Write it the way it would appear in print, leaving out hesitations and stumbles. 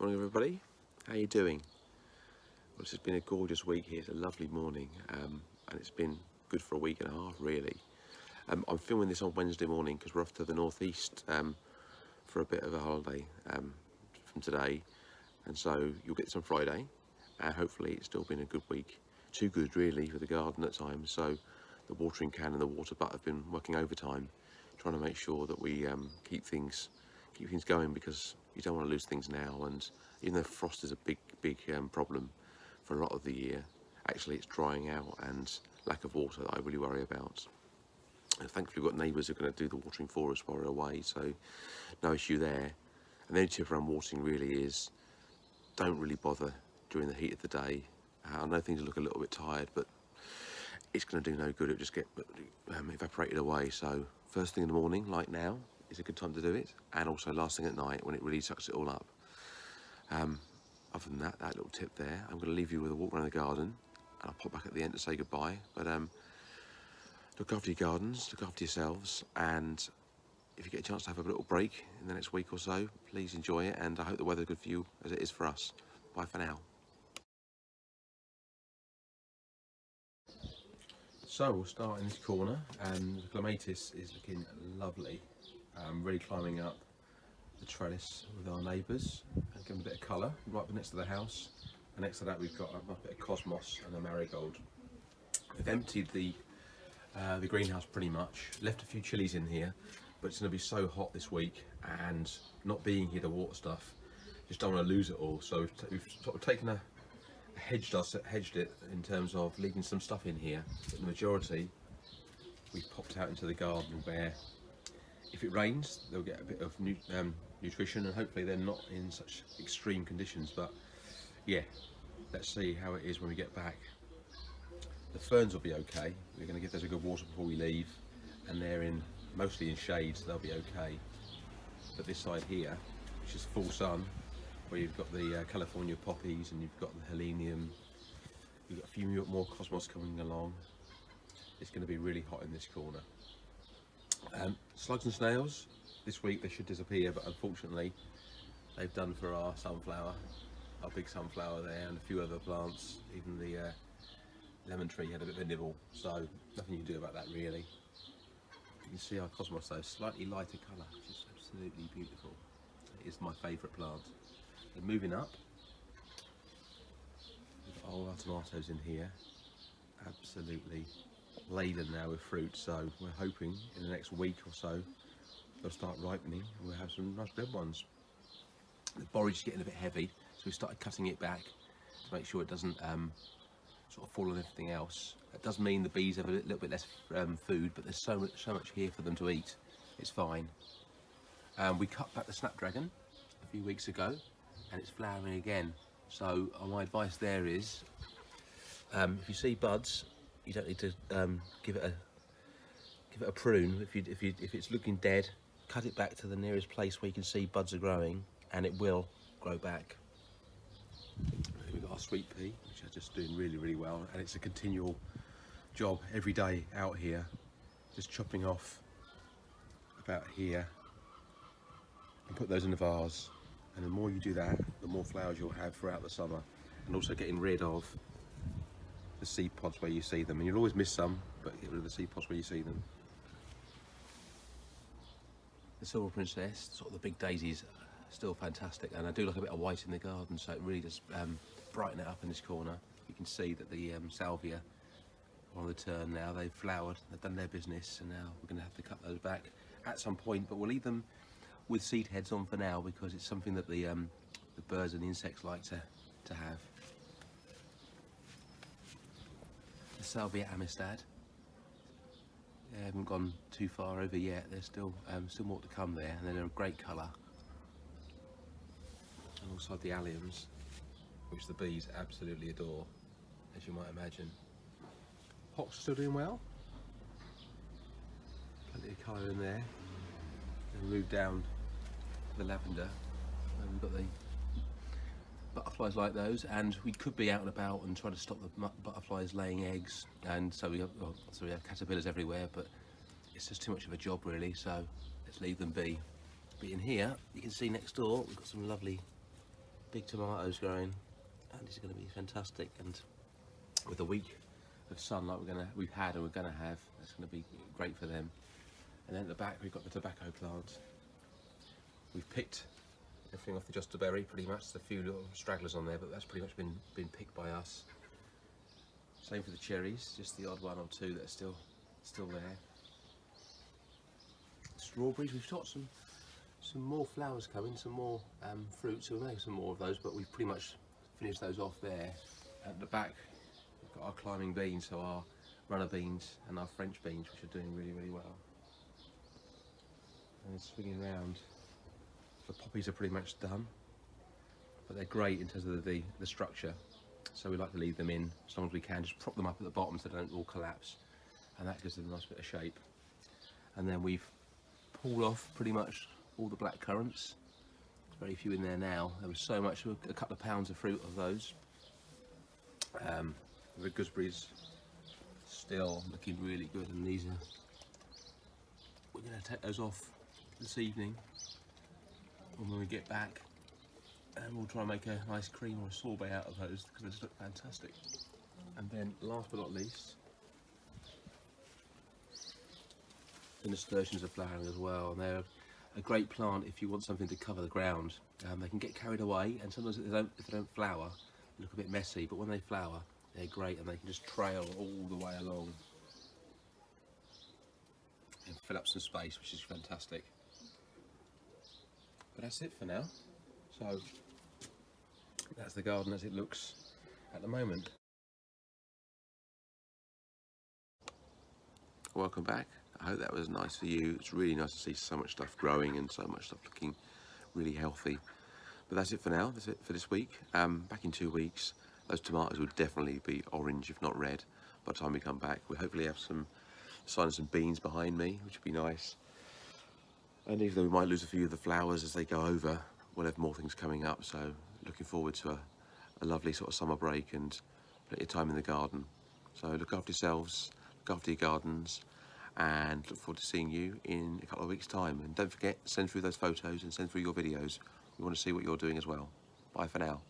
Morning everybody, how are you doing? Well, this has been a gorgeous week here. It's a lovely morning and it's been good for a week and a half really. I'm filming this on Wednesday morning because we're off to the northeast for a bit of a holiday from today, and so you'll get this on Friday, and hopefully it's still been a good week. Too good really for the garden at times, so the watering can and the water butt have been working overtime trying to make sure that we keep things going, because you don't want to lose things now. And even though frost is a big problem for a lot of the year, actually it's drying out and lack of water that I really worry about. And thankfully we've got neighbours who are going to do the watering for us while we're away, so no issue there. And the only tip around watering really is don't really bother during the heat of the day. I know things look a little bit tired, but it's going to do no good. It'll just get evaporated away. So first thing in the morning, like now, is a good time to do it, and also last thing at night when it really sucks it all up. Other than that little tip there, I'm going to leave you with a walk around the garden, and I'll pop back at the end to say goodbye. But look after your gardens, look after yourselves, and if you get a chance to have a little break in the next week or so, please enjoy it, and I hope the weather's good for you as it is for us. Bye for now. So we'll start in this corner, and the clematis is looking lovely. Really climbing up the trellis with our neighbours and giving a bit of colour right next to the house. And next to that we've got a bit of cosmos and a marigold. We've emptied the greenhouse pretty much, left a few chilies in here, but it's going to be so hot this week, and not being here to water stuff, just don't want to lose it all. So we've sort of taken hedged it in terms of leaving some stuff in here, but the majority we've popped out into the garden, where if it rains they'll get a bit of nutrition, and hopefully they're not in such extreme conditions. But yeah, let's see how it is when we get back. The ferns will be okay. We're going to give those a good water before we leave, and they're mostly in shade, so they'll be okay. But this side here, which is full sun, where you've got the California poppies and you've got the helenium, you've got a few more cosmos coming along. It's going to be really hot in this corner. Slugs and snails, this week they should disappear, but unfortunately they've done for our sunflower, our big sunflower there, and a few other plants. Even the lemon tree had a bit of a nibble, so nothing you can do about that really. You can see our cosmos though, slightly lighter colour, which is absolutely beautiful. It is my favourite plant. And moving up, we've got all our tomatoes in here, absolutely laden now with fruit, so we're hoping in the next week or so they'll start ripening and we'll have some nice red ones. The borage is getting a bit heavy, so we started cutting it back to make sure it doesn't sort of fall on everything else. That does mean the bees have a little bit less food, but there's so much here for them to eat. It's fine. We cut back the snapdragon a few weeks ago, and it's flowering again. So my advice there is, if you see buds, you don't need to give it a prune. If it's looking dead, cut it back to the nearest place where you can see buds are growing, and it will grow back. We've got our sweet pea, which is just doing really well, and it's a continual job every day out here, just chopping off about here and put those in the vase. And the more you do that, the more flowers you'll have throughout the summer, and also getting rid of the seed pods where you see them. And you'll always miss some, but get rid of the seed pods where you see them. The silver princess, sort of the big daisies, still fantastic, and I do like a bit of white in the garden, so it really does brighten it up in this corner. You can see that the salvia are on the turn now. They've flowered, they've done their business, and now we're going to have to cut those back at some point, but we'll leave them with seed heads on for now, because it's something that the birds and the insects like to have. The salvia amistad, they haven't gone too far over yet. There's still more to come there, and they're a great colour. And also the alliums, which the bees absolutely adore, as you might imagine. Hops are still doing well. Plenty of colour in there. Then move down to the lavender, and we've got the butterflies like those, and we could be out and about and try to stop the butterflies laying eggs, and so we have caterpillars everywhere, but it's just too much of a job really, so let's leave them be. But in here you can see next door we've got some lovely big tomatoes growing, and it's going to be fantastic. And with a week of sun like we've had and we're going to have, it's going to be great for them. And then at the back we've got the tobacco plant. We've picked everything off the Josterberry pretty much. There's a few little stragglers on there, but that's pretty much been picked by us. Same for the cherries, just the odd one or two that are still there. Strawberries, we've got some more flowers coming, some more fruit, so we'll make some more of those, but we've pretty much finished those off there. At the back we've got our climbing beans, so our runner beans and our French beans, which are doing really, really well. And swinging round, the poppies are pretty much done, but they're great in terms of the structure, so we like to leave them in as long as we can, just prop them up at the bottom so they don't all collapse, and that gives them a nice bit of shape. And then we've pulled off pretty much all the black currants. There's very few in there now. There was so much, a couple of pounds of fruit of those. The gooseberries still looking really good, and these are, we're going to take those off this evening when we get back, and we'll try and make a nice cream or a sorbet out of those because they just look fantastic. And then last but not least, the nasturtiums are flowering as well, and they're a great plant if you want something to cover the ground. They can get carried away, and sometimes if they don't flower, they look a bit messy, but when they flower, they're great, and they can just trail all the way along and fill up some space, which is fantastic. But that's it for now. So that's the garden as it looks at the moment. Welcome back. I hope that was nice for you. It's really nice to see so much stuff growing and so much stuff looking really healthy. But that's it for now. That's it for this week. Back in 2 weeks, those tomatoes will definitely be orange, if not red, by the time we come back. We hopefully have some sign of some beans behind me, which would be nice. And even though we might lose a few of the flowers as they go over, we'll have more things coming up. So looking forward to a lovely sort of summer break and plenty of time in the garden. So look after yourselves, look after your gardens, and look forward to seeing you in a couple of weeks' time. And don't forget, send through those photos and send through your videos. We want to see what you're doing as well. Bye for now.